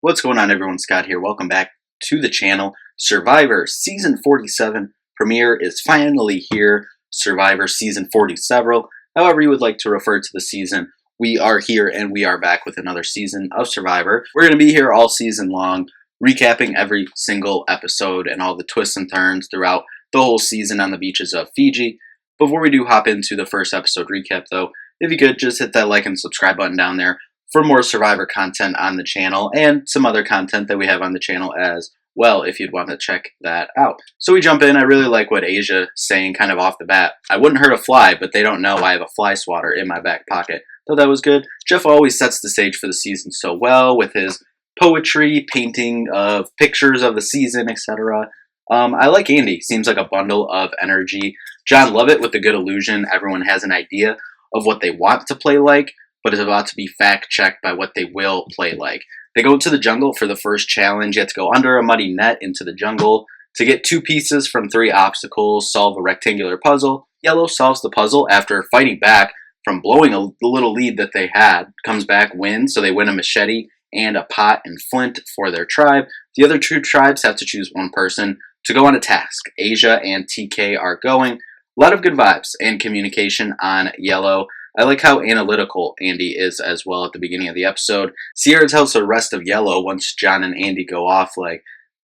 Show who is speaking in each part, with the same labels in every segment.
Speaker 1: What's going on, everyone? Scott here. Welcome back to the channel. Survivor Season 47 premiere is finally here. Survivor Season 40 several. However you would like to refer to the season, we are here and we are back with another season of Survivor. We're going to be here all season long, recapping every single episode and all the twists and turns throughout the whole season on the beaches of Fiji. Before we do hop into the first episode recap, though, if you could just hit that like and subscribe button down there for more Survivor content on the channel and some other content that we have on the channel as well, if you'd want to check that out. So we jump in. I really like what Asia's saying kind of off the bat. I wouldn't hurt a fly, but they don't know I have a fly swatter in my back pocket. Thought that was good. Jeff always sets the stage for the season so well with his poetry, painting of pictures of the season, etc. I like Andy. Seems like a bundle of energy. John Lovett with a good illusion. Everyone has an idea of what they want to play like, but is about to be fact-checked by what they will play like. They go into the jungle for the first challenge. You have to go under a muddy net into the jungle to get 2 pieces from 3 obstacles, solve a rectangular puzzle. Yellow solves the puzzle after fighting back from blowing the little lead that they had. Comes back, wins, so they win a machete and a pot and flint for their tribe. The other 2 tribes have to choose one person to go on a task. Asia and TK are going. A lot of good vibes and communication on Yellow. I like how analytical Andy is as well at the beginning of the episode. Sierra tells the rest of Yellow once John and Andy go off, like,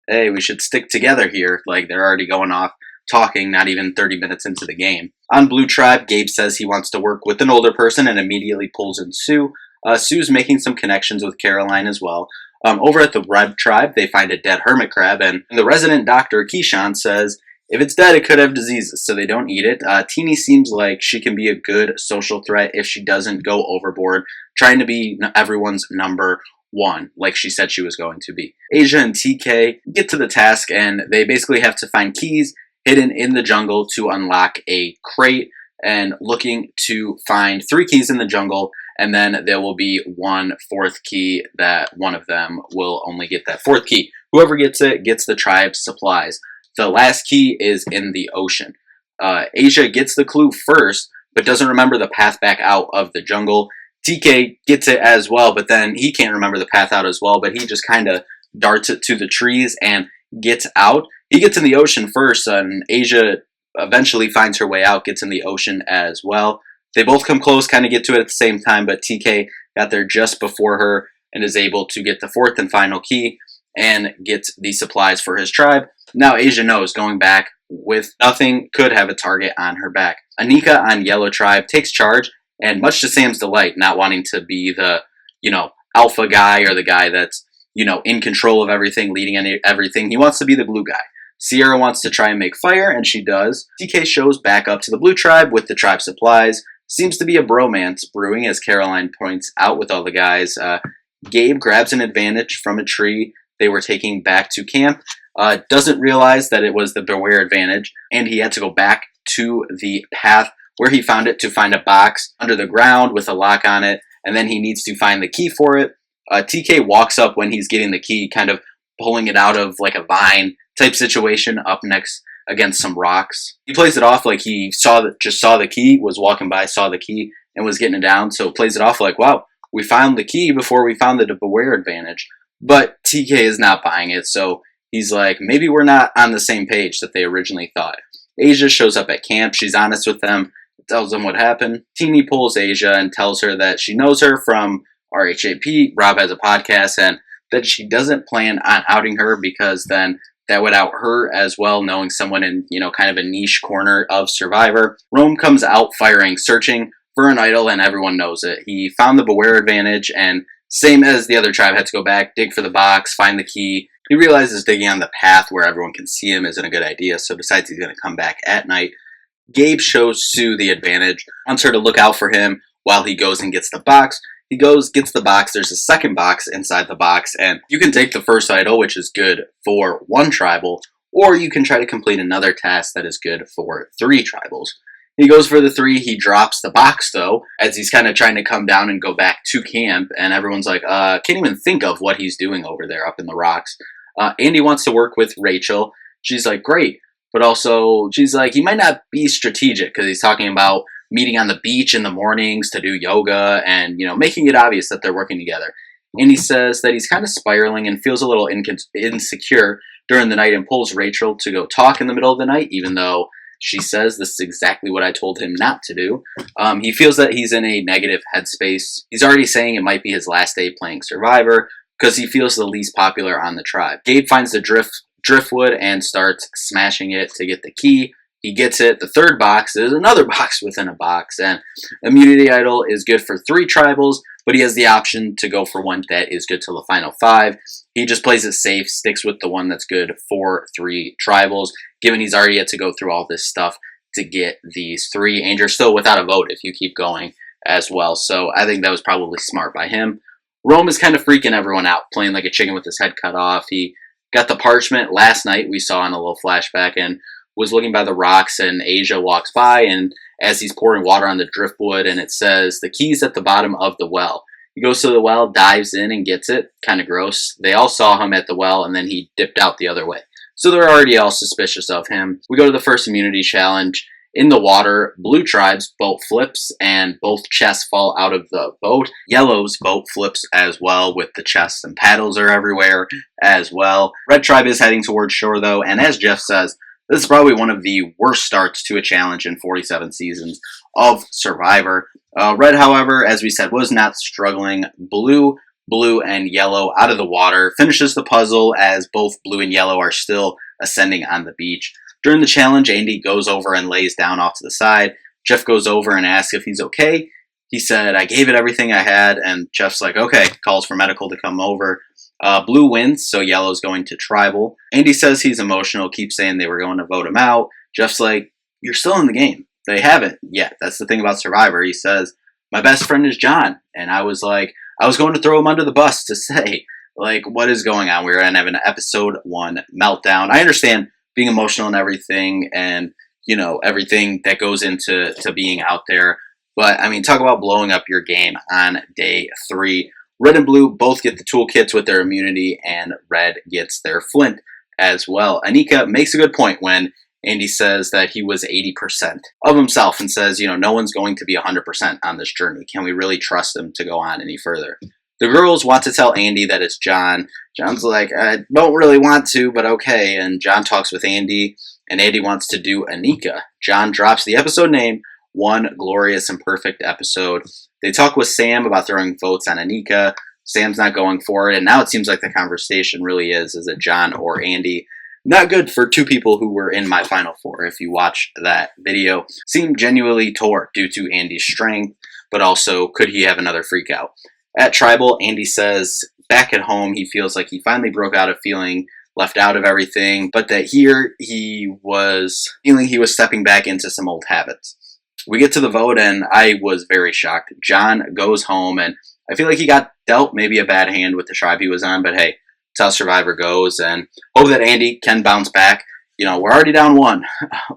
Speaker 1: hey, we should stick together here. Like, they're already going off talking, not even 30 minutes into the game. On Blue Tribe, Gabe says he wants to work with an older person and immediately pulls in Sue. Sue's making some connections with Caroline as well. Over at the Red Tribe, they find a dead hermit crab, and the resident doctor, Keyshawn, says, if it's dead, it could have diseases, so they don't eat it. Teeny seems like she can be a good social threat if she doesn't go overboard, trying to be everyone's number one, like she said she was going to be. Asia and TK get to the task, and they basically have to find keys hidden in the jungle to unlock a crate, and looking to find 3 keys in the jungle, and then there will be 1 4th key that one of them will only get that 4th key. Whoever gets it gets the tribe's supplies. The last key is in the ocean. Asia gets the clue first, but doesn't remember the path back out of the jungle. TK gets it as well, but then he can't remember the path out as well, but he just kind of darts it to the trees and gets out. He gets in the ocean first, and Asia eventually finds her way out, gets in the ocean as well. They both come close, kind of get to it at the same time, but TK got there just before her and is able to get the 4th and final key and gets the supplies for his tribe. Now Asia knows going back with nothing could have a target on her back. Anika on Yellow Tribe takes charge, and much to Sam's delight, not wanting to be the, alpha guy or the guy that's, in control of everything, leading everything. He wants to be the blue guy. Sierra wants to try and make fire, and she does. TK shows back up to the Blue Tribe with the tribe supplies. Seems to be a bromance brewing, as Caroline points out with all the guys. Gabe grabs an advantage from a tree they were taking back to camp. Doesn't realize that it was the Beware advantage, and he had to go back to the path where he found it to find a box under the ground with a lock on it, and then he needs to find the key for it. TK walks up when he's getting the key, kind of pulling it out of like a vine type situation up next against some rocks. He plays it off like he just saw the key, was walking by, saw the key, and was getting it down, so plays it off like, wow, we found the key before we found the Beware advantage. But TK is not buying it, so he's like, maybe we're not on the same page that they originally thought. Asia shows up at camp. She's honest with them, tells them what happened. Teeny pulls Asia and tells her that she knows her from RHAP, Rob has a podcast, and that she doesn't plan on outing her because then that would out her as well, knowing someone in, kind of a niche corner of Survivor. Rome comes out firing, searching for an idol, and everyone knows it. He found the Beware advantage, and same as the other tribe, had to go back, dig for the box, find the key. He realizes digging on the path where everyone can see him isn't a good idea, so decides he's going to come back at night. Gabe shows Sue the advantage, wants her to look out for him while he goes and gets the box. He goes, gets the box, there's a second box inside the box, and you can take the first idol, which is good for 1 tribal, or you can try to complete another task that is good for 3 tribals. He goes for the 3, he drops the box though, as he's kind of trying to come down and go back to camp, and everyone's like, can't even think of what he's doing over there up in the rocks. Andy wants to work with Rachel. She's like, great, but also she's like, he might not be strategic, because he's talking about meeting on the beach in the mornings to do yoga and, making it obvious that they're working together. Andy says that he's kind of spiraling and feels a little insecure during the night and pulls Rachel to go talk in the middle of the night, even though she says this is exactly what I told him not to do. He feels that he's in a negative headspace. He's already saying it might be his last day playing Survivor because he feels the least popular on the tribe. Gabe finds the driftwood and starts smashing it to get the key. He gets it. The third box is another box within a box. And Immunity Idol is good for 3 tribals, but he has the option to go for one that is good till the final 5. He just plays it safe, sticks with the one that's good for 3 tribals, given he's already had to go through all this stuff to get these 3. And you're still without a vote if you keep going as well. So I think that was probably smart by him. Rome is kind of freaking everyone out, playing like a chicken with his head cut off. He got the parchment last night, we saw in a little flashback, and was looking by the rocks, and Asia walks by, and as he's pouring water on the driftwood, and it says the key's at the bottom of the well. He goes to the well, dives in, and gets it. Kind of gross. They all saw him at the well, and then he dipped out the other way. So they're already all suspicious of him. We go to the first immunity challenge. In the water, blue tribe's boat flips, and both chests fall out of the boat. Yellow's boat flips as well, with the chests and paddles are everywhere as well. Red tribe is heading towards shore, though, and as Jeff says, this is probably one of the worst starts to a challenge in 47 seasons of Survivor. Red, however, as we said, was not struggling. Blue, and yellow out of the water. Finishes the puzzle as both blue and yellow are still ascending on the beach. During the challenge, Andy goes over and lays down off to the side. Jeff goes over and asks if he's okay. He said, I gave it everything I had, and Jeff's like, okay, calls for medical to come over. Blue wins, so yellow's going to tribal. Andy says he's emotional, keeps saying they were going to vote him out. Jeff's like, you're still in the game. They haven't yet. That's the thing about Survivor. He says, my best friend is John. And I was like, I was going to throw him under the bus to say, like, what is going on? We're going to have an episode 1 meltdown. I understand being emotional and everything, and, you know, everything that goes into being out there. But, I mean, talk about blowing up your game on day 3. Red and blue both get the toolkits with their immunity, and red gets their flint as well. Anika makes a good point when Andy says that he was 80% of himself and says, you know, no one's going to be 100% on this journey. Can we really trust him to go on any further? The girls want to tell Andy that it's John. John's like, I don't really want to, but okay. And John talks with Andy, and Andy wants to do Anika. John drops the episode name, One Glorious and Perfect Episode. They talk with Sam about throwing votes on Anika. Sam's not going for it, and now it seems like the conversation really is it John or Andy? Not good for 2 people who were in my Final 4. If you watch that video, seemed genuinely tore due to Andy's strength, but also could he have another freak out? At Tribal, Andy says back at home he feels like he finally broke out of feeling left out of everything, but that here he was feeling he was stepping back into some old habits. We get to the vote, and I was very shocked. John goes home, and I feel like he got dealt maybe a bad hand with the tribe he was on, but hey, that's how Survivor goes, and hope that Andy can bounce back. You know, we're already down 1.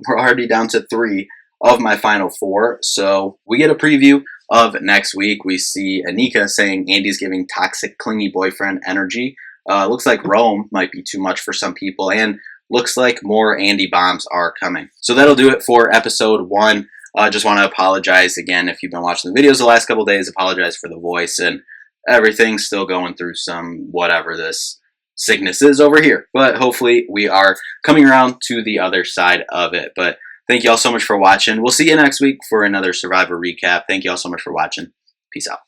Speaker 1: We're already down to 3 of my Final 4, so we get a preview of next week. We see Anika saying Andy's giving toxic, clingy boyfriend energy. Looks like Rome might be too much for some people, and looks like more Andy bombs are coming. So that'll do it for episode 1. Just want to apologize again if you've been watching the videos the last couple days. Apologize for the voice and everything. Still going through some whatever this sickness is over here. But hopefully we are coming around to the other side of it. But thank you all so much for watching. We'll see you next week for another Survivor recap. Thank you all so much for watching. Peace out.